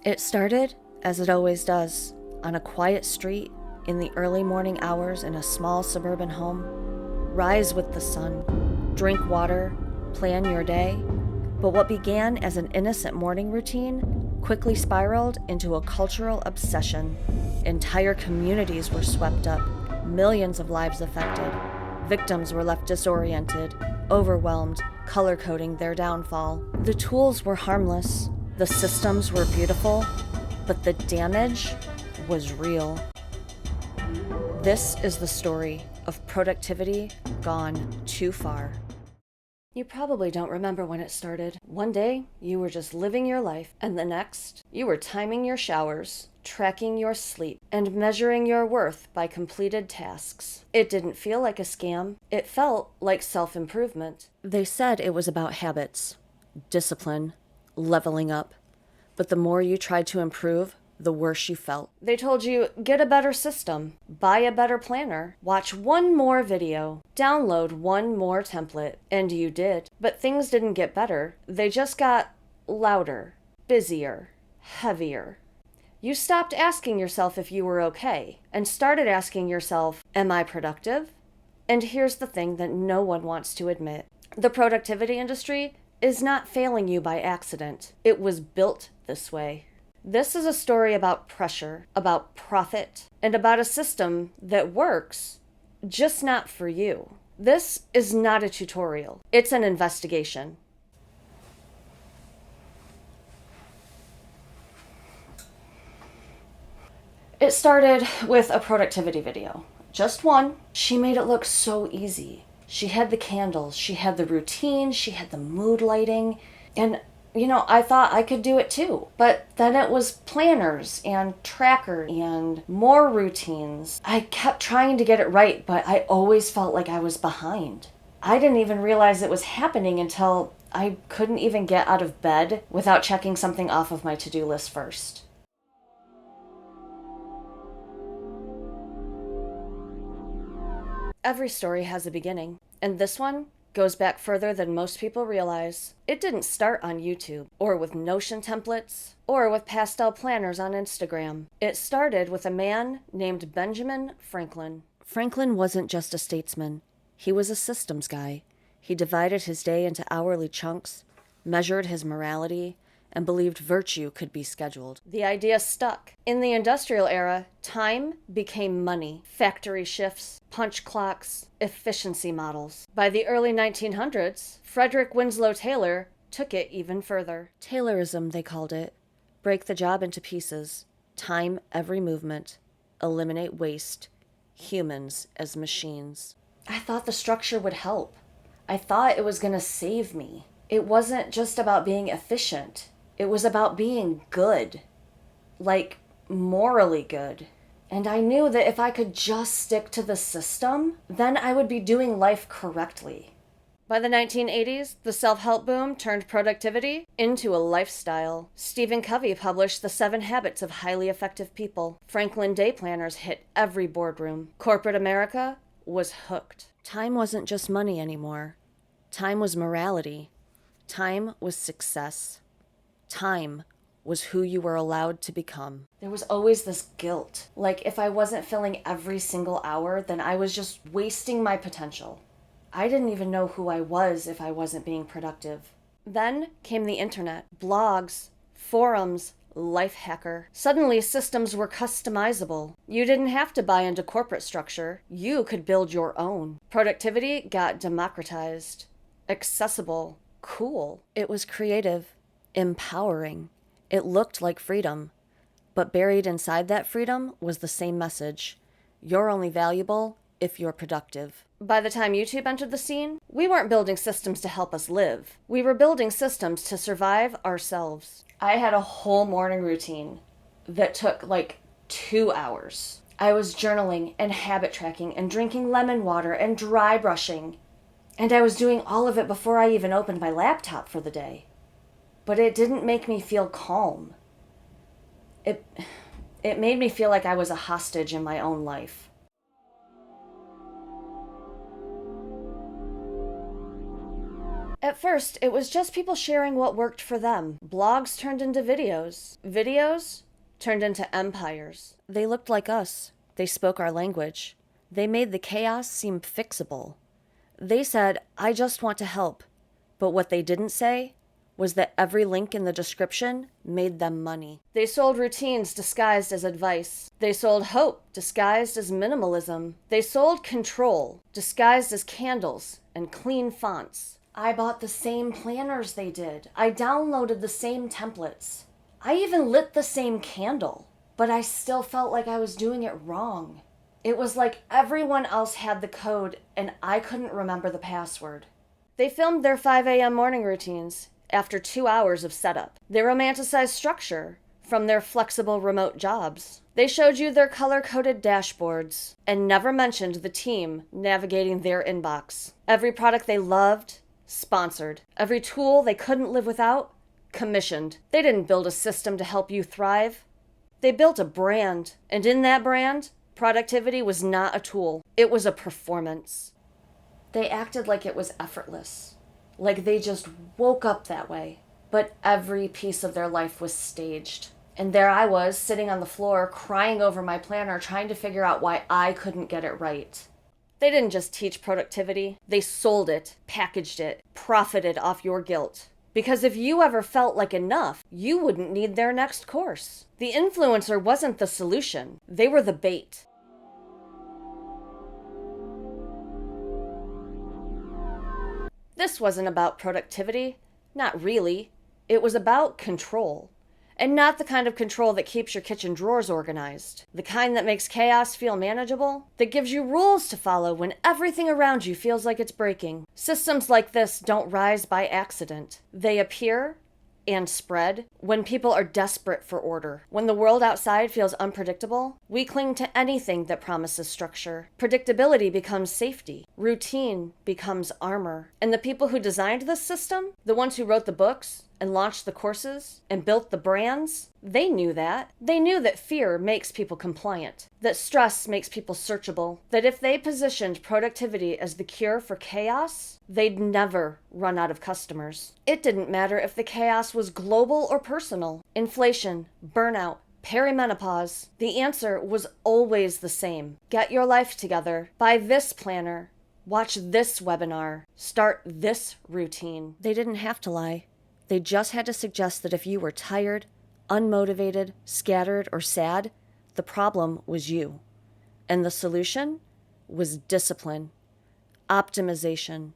It started, as it always does, on a quiet street in the early morning hours in a small suburban home. Rise with the sun, drink water, plan your day. But what began as an innocent morning routine quickly spiraled into a cultural obsession. Entire communities were swept up, millions of lives affected. Victims were left disoriented, overwhelmed, color-coding their downfall. The tools were harmless, the systems were beautiful, but the damage was real. This is the story of productivity gone too far. You probably don't remember when it started. One day, you were just living your life, and the next, you were timing your showers, tracking your sleep, and measuring your worth by completed tasks. It didn't feel like a scam. It felt like self-improvement. They said it was about habits, discipline, leveling up. But the more you tried to improve, the worse you felt. They told you, get a better system, buy a better planner, watch one more video, download one more template, and you did. But things didn't get better. They just got louder, busier, heavier. You stopped asking yourself if you were okay and started asking yourself, am I productive? And here's the thing that no one wants to admit. The productivity industry is not failing you by accident. It was built this way. This is a story about pressure, about profit, and about a system that works, just not for you. This is not a tutorial. It's an investigation. It started with a productivity video. Just one. She made it look so easy. She had the candles, she had the routine, she had the mood lighting, and I thought I could do it too. But then it was planners and tracker and more routines. I kept trying to get it right, but I always felt like I was behind. I didn't even realize it was happening until I couldn't even get out of bed without checking something off of my to-do list first. Every story has a beginning, and this one goes back further than most people realize. It didn't start on YouTube, or with Notion templates, or with pastel planners on Instagram. It started with a man named Benjamin Franklin. Franklin wasn't just a statesman. He was a systems guy. He divided his day into hourly chunks, measured his morality, and believed virtue could be scheduled. The idea stuck. In the industrial era, time became money. Factory shifts, punch clocks, efficiency models. By the early 1900s, Frederick Winslow Taylor took it even further. Taylorism, they called it. Break the job into pieces. Time every movement. Eliminate waste. Humans as machines. I thought the structure would help. I thought it was going to save me. It wasn't just about being efficient. It was about being good. Like, morally good. And I knew that if I could just stick to the system, then I would be doing life correctly. By the 1980s, the self-help boom turned productivity into a lifestyle. Stephen Covey published The 7 Habits of Highly Effective People. Franklin Day planners hit every boardroom. Corporate America was hooked. Time wasn't just money anymore. Time was morality. Time was success. Time was who you were allowed to become. There was always this guilt. Like if I wasn't filling every single hour, then I was just wasting my potential. I didn't even know who I was if I wasn't being productive. Then came the internet, blogs, forums, life hacker. Suddenly systems were customizable. You didn't have to buy into corporate structure. You could build your own. Productivity got democratized, accessible, cool. It was creative, empowering. It looked like freedom, but buried inside that freedom was the same message. You're only valuable if you're productive. By the time YouTube entered the scene, we weren't building systems to help us live. We were building systems to survive ourselves. I had a whole morning routine that took like 2 hours. I was journaling and habit tracking and drinking lemon water and dry brushing. And I was doing all of it before I even opened my laptop for the day. But it didn't make me feel calm. It made me feel like I was a hostage in my own life. At first, it was just people sharing what worked for them. Blogs turned into videos. Videos turned into empires. They looked like us. They spoke our language. They made the chaos seem fixable. They said, I just want to help. But what they didn't say was that every link in the description made them money. They sold routines disguised as advice. They sold hope disguised as minimalism. They sold control disguised as candles and clean fonts. I bought the same planners they did. I downloaded the same templates. I even lit the same candle. But I still felt like I was doing it wrong. It was like everyone else had the code and I couldn't remember the password. They filmed their 5 a.m. morning routines after 2 hours of setup. They romanticized structure from their flexible remote jobs. They showed you their color-coded dashboards and never mentioned the team navigating their inbox. Every product they loved, sponsored. Every tool they couldn't live without, commissioned. They didn't build a system to help you thrive. They built a brand, and in that brand, productivity was not a tool. It was a performance. They acted like it was effortless, like they just woke up that way. But every piece of their life was staged. And there I was, sitting on the floor, crying over my planner, trying to figure out why I couldn't get it right. They didn't just teach productivity. They sold it, packaged it, profited off your guilt. Because if you ever felt like enough, you wouldn't need their next course. The influencer wasn't the solution. They were the bait. This wasn't about productivity. Not really. It was about control. And not the kind of control that keeps your kitchen drawers organized. The kind that makes chaos feel manageable. That gives you rules to follow when everything around you feels like it's breaking. Systems like this don't rise by accident. They appear and spread when people are desperate for order. When the world outside feels unpredictable, we cling to anything that promises structure. Predictability becomes safety. Routine becomes armor. And the people who designed this system, the ones who wrote the books, and launched the courses and built the brands, they knew that. They knew that fear makes people compliant, that stress makes people searchable, that if they positioned productivity as the cure for chaos, they'd never run out of customers. It didn't matter if the chaos was global or personal. Inflation, burnout, perimenopause. The answer was always the same. Get your life together. Buy this planner. Watch this webinar. Start this routine. They didn't have to lie. They just had to suggest that if you were tired, unmotivated, scattered, or sad, the problem was you. And the solution was discipline, optimization,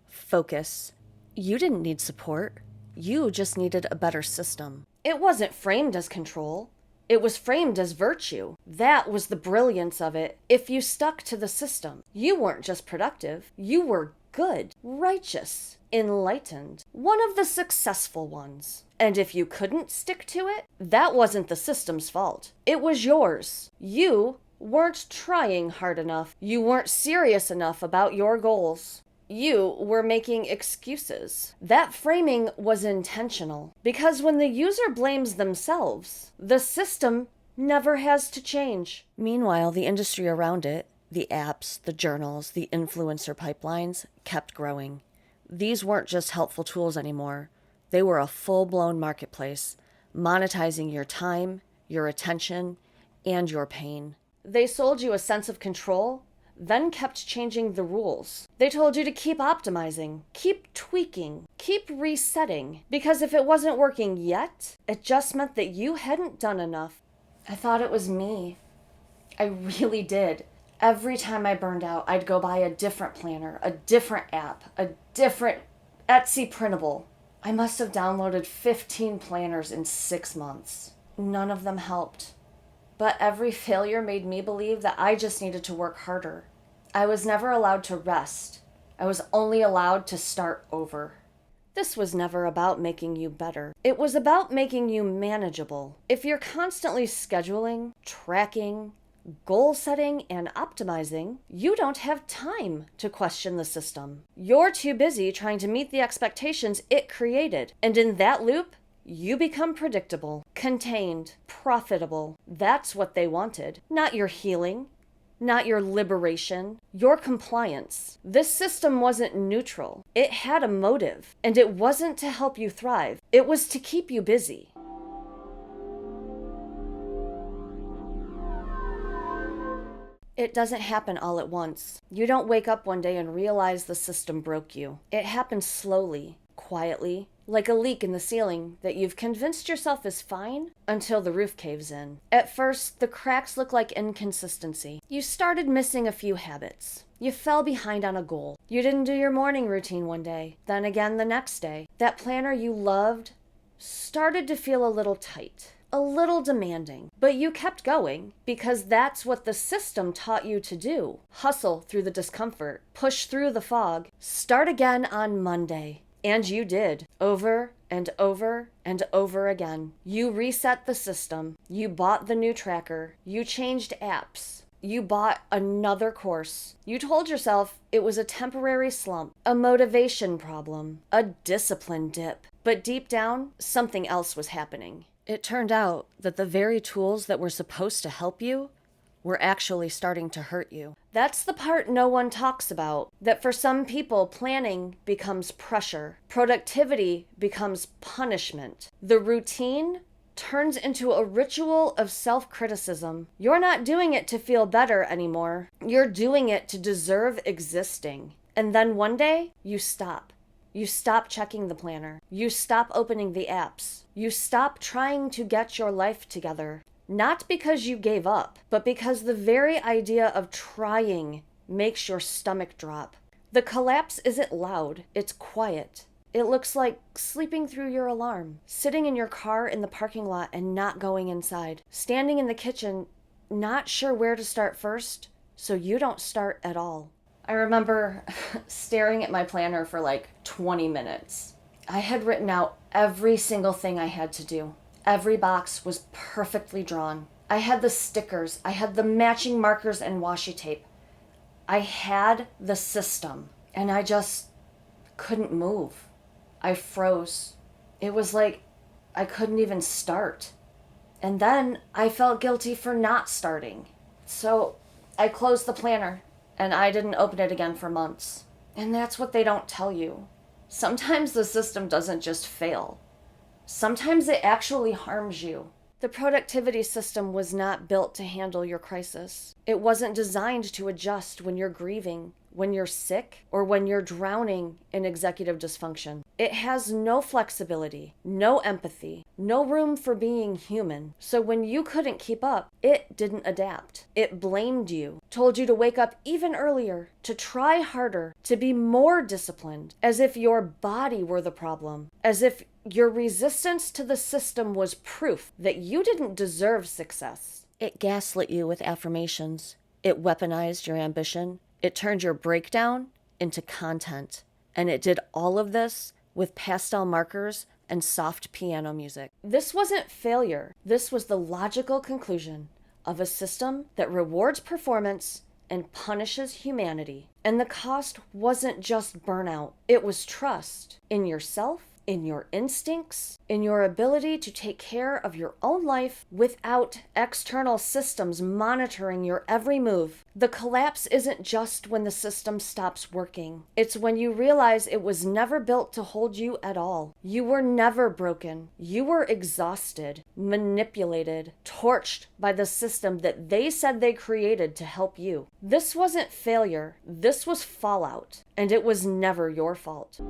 focus. You didn't need support. You just needed a better system. It wasn't framed as control. It was framed as virtue. That was the brilliance of it. If you stuck to the system, you weren't just productive. You were good, righteous, enlightened, one of the successful ones. And if you couldn't stick to it, that wasn't the system's fault. It was yours. You weren't trying hard enough. You weren't serious enough about your goals. You were making excuses. That framing was intentional, because when the user blames themselves, the system never has to change. Meanwhile, the industry around it, the apps, the journals, the influencer pipelines, kept growing. These weren't just helpful tools anymore. They were a full-blown marketplace, monetizing your time, your attention, and your pain. They sold you a sense of control, then kept changing the rules. They told you to keep optimizing, keep tweaking, keep resetting, because if it wasn't working yet, it just meant that you hadn't done enough. I thought it was me. I really did. Every time I burned out, I'd go buy a different planner, a different app, a different Etsy printable. I must have downloaded 15 planners in 6 months. None of them helped. But every failure made me believe that I just needed to work harder. I was never allowed to rest. I was only allowed to start over. This was never about making you better. It was about making you manageable. If you're constantly scheduling, tracking, goal setting, and optimizing, you don't have time to question the system. You're too busy trying to meet the expectations it created. And in that loop, you become predictable, contained, profitable. That's what they wanted. Not your healing, not your liberation, your compliance. This system wasn't neutral. It had a motive, and it wasn't to help you thrive. It was to keep you busy. It doesn't happen all at once. You don't wake up one day and realize the system broke you. It happens slowly, quietly, like a leak in the ceiling that you've convinced yourself is fine until the roof caves in. At first, the cracks look like inconsistency. You started missing a few habits. You fell behind on a goal. You didn't do your morning routine one day, then again the next day. That planner you loved started to feel a little tight, a little demanding, but you kept going because that's what the system taught you to do. Hustle through the discomfort, push through the fog, start again on Monday. And you did, over and over and over again. You reset the system. You bought the new tracker. You changed apps. You bought another course. You told yourself it was a temporary slump, a motivation problem, a discipline dip. But deep down, something else was happening. It turned out that the very tools that were supposed to help you were actually starting to hurt you. That's the part no one talks about. That for some people, planning becomes pressure. Productivity becomes punishment. The routine turns into a ritual of self-criticism. You're not doing it to feel better anymore. You're doing it to deserve existing. And then one day, you stop. You stop checking the planner. You stop opening the apps. You stop trying to get your life together. Not because you gave up, but because the very idea of trying makes your stomach drop. The collapse isn't loud, it's quiet. It looks like sleeping through your alarm, sitting in your car in the parking lot and not going inside, standing in the kitchen, not sure where to start first, so you don't start at all. I remember staring at my planner for like 20 minutes. I had written out every single thing I had to do. Every box was perfectly drawn. I had the stickers. I had the matching markers and washi tape. I had the system, and I just couldn't move. I froze. It was like I couldn't even start. And then I felt guilty for not starting. So I closed the planner, and I didn't open it again for months. And that's what they don't tell you. Sometimes the system doesn't just fail. Sometimes it actually harms you. The productivity system was not built to handle your crisis. It wasn't designed to adjust when you're grieving, when you're sick, or when you're drowning in executive dysfunction. It has no flexibility, no empathy, no room for being human. So when you couldn't keep up, it didn't adapt. It blamed you, told you to wake up even earlier, to try harder, to be more disciplined, as if your body were the problem, as if your resistance to the system was proof that you didn't deserve success. It gaslit you with affirmations. It weaponized your ambition. It turned your breakdown into content. And it did all of this with pastel markers and soft piano music. This wasn't failure. This was the logical conclusion of a system that rewards performance and punishes humanity. And the cost wasn't just burnout. It was trust in yourself, in your instincts, in your ability to take care of your own life without external systems monitoring your every move. The collapse isn't just when the system stops working. It's when you realize it was never built to hold you at all. You were never broken. You were exhausted, manipulated, torched by the system that they said they created to help you. This wasn't failure. This was fallout, and it was never your fault.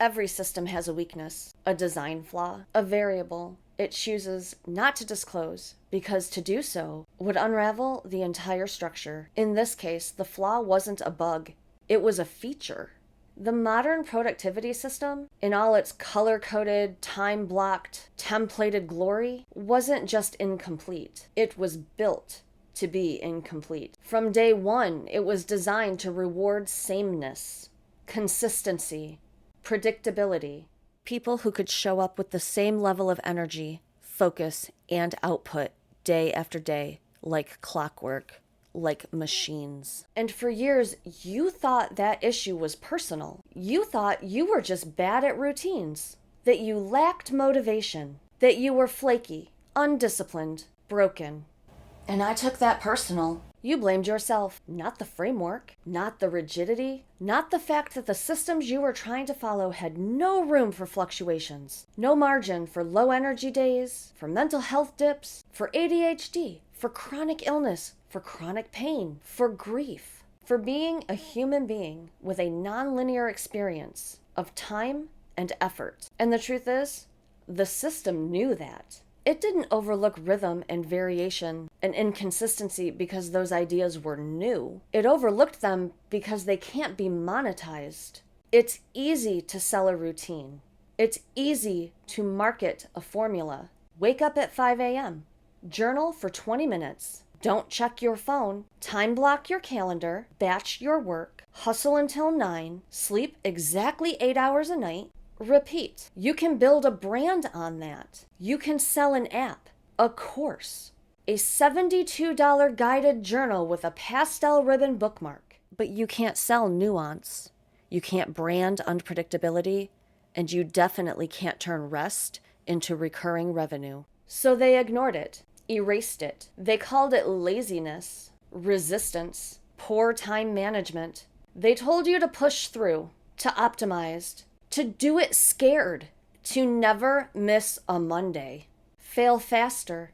Every system has a weakness, a design flaw, a variable it chooses not to disclose because to do so would unravel the entire structure. In this case, the flaw wasn't a bug, it was a feature. The modern productivity system, in all its color-coded, time-blocked, templated glory, wasn't just incomplete. It was built to be incomplete. From day one, it was designed to reward sameness, consistency, predictability. People who could show up with the same level of energy, focus, and output day after day, like clockwork, like machines. And for years, you thought that issue was personal. You thought you were just bad at routines, that you lacked motivation. that you were flaky, undisciplined, broken. And I took that personal. You blamed yourself, not the framework, not the rigidity, not the fact that the systems you were trying to follow had no room for fluctuations, no margin for low energy days, for mental health dips, for ADHD, for chronic illness, for chronic pain, for grief, for being a human being with a nonlinear experience of time and effort. And the truth is, the system knew that. It didn't overlook rhythm and variation and inconsistency because those ideas were new. It overlooked them because they can't be monetized. It's easy to sell a routine. It's easy to market a formula. Wake up at 5 a.m. Journal for 20 minutes. Don't check your phone. Time block your calendar. Batch your work. Hustle until 9. Sleep exactly 8 hours a night. Repeat. You can build a brand on that. You can sell an app, a course, a $72 guided journal with a pastel ribbon bookmark. But you can't sell nuance. You can't brand unpredictability, and you definitely can't turn rest into recurring revenue. So they ignored it, erased it. They called it laziness, resistance, poor time management. They told you to push through, to optimize, to do it scared, to never miss a Monday, fail faster,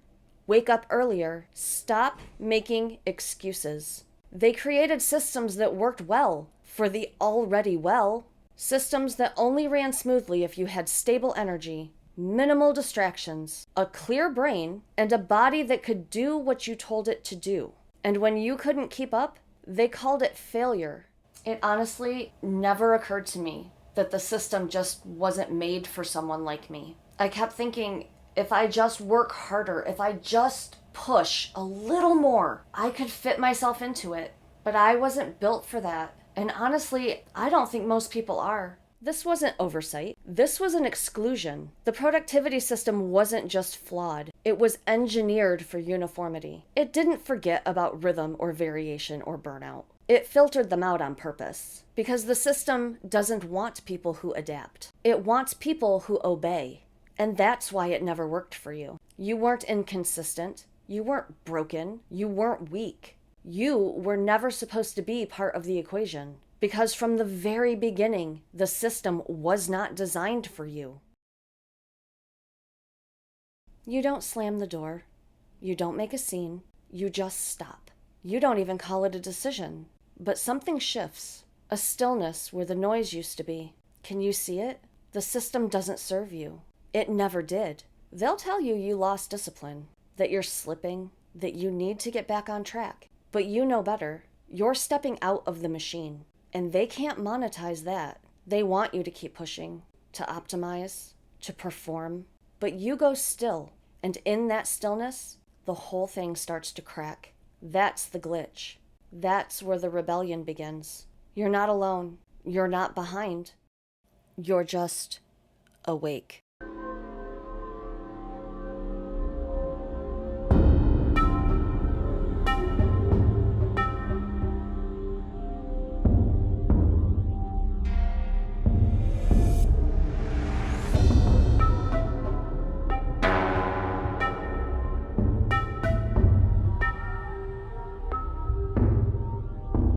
wake up earlier, stop making excuses. They created systems that worked well for the already well, systems that only ran smoothly if you had stable energy, minimal distractions, a clear brain, and a body that could do what you told it to do. And when you couldn't keep up, they called it failure. It honestly never occurred to me that the system just wasn't made for someone like me. I kept thinking, if I just work harder, if I just push a little more, I could fit myself into it. But I wasn't built for that. And honestly, I don't think most people are. This wasn't oversight. This was an exclusion. The productivity system wasn't just flawed. It was engineered for uniformity. It didn't forget about rhythm or variation or burnout. It filtered them out on purpose because the system doesn't want people who adapt. It wants people who obey. And that's why it never worked for you. You weren't inconsistent. You weren't broken. You weren't weak. You were never supposed to be part of the equation because from the very beginning, the system was not designed for you. You don't slam the door. You don't make a scene. You just stop. You don't even call it a decision. But something shifts, a stillness where the noise used to be. Can you see it? The system doesn't serve you. It never did. They'll tell you you lost discipline, that you're slipping, that you need to get back on track. But you know better. You're stepping out of the machine, and they can't monetize that. They want you to keep pushing, to optimize, to perform. But you go still, and in that stillness, the whole thing starts to crack. That's the glitch. That's where the rebellion begins. You're not alone. You're not behind. You're just awake.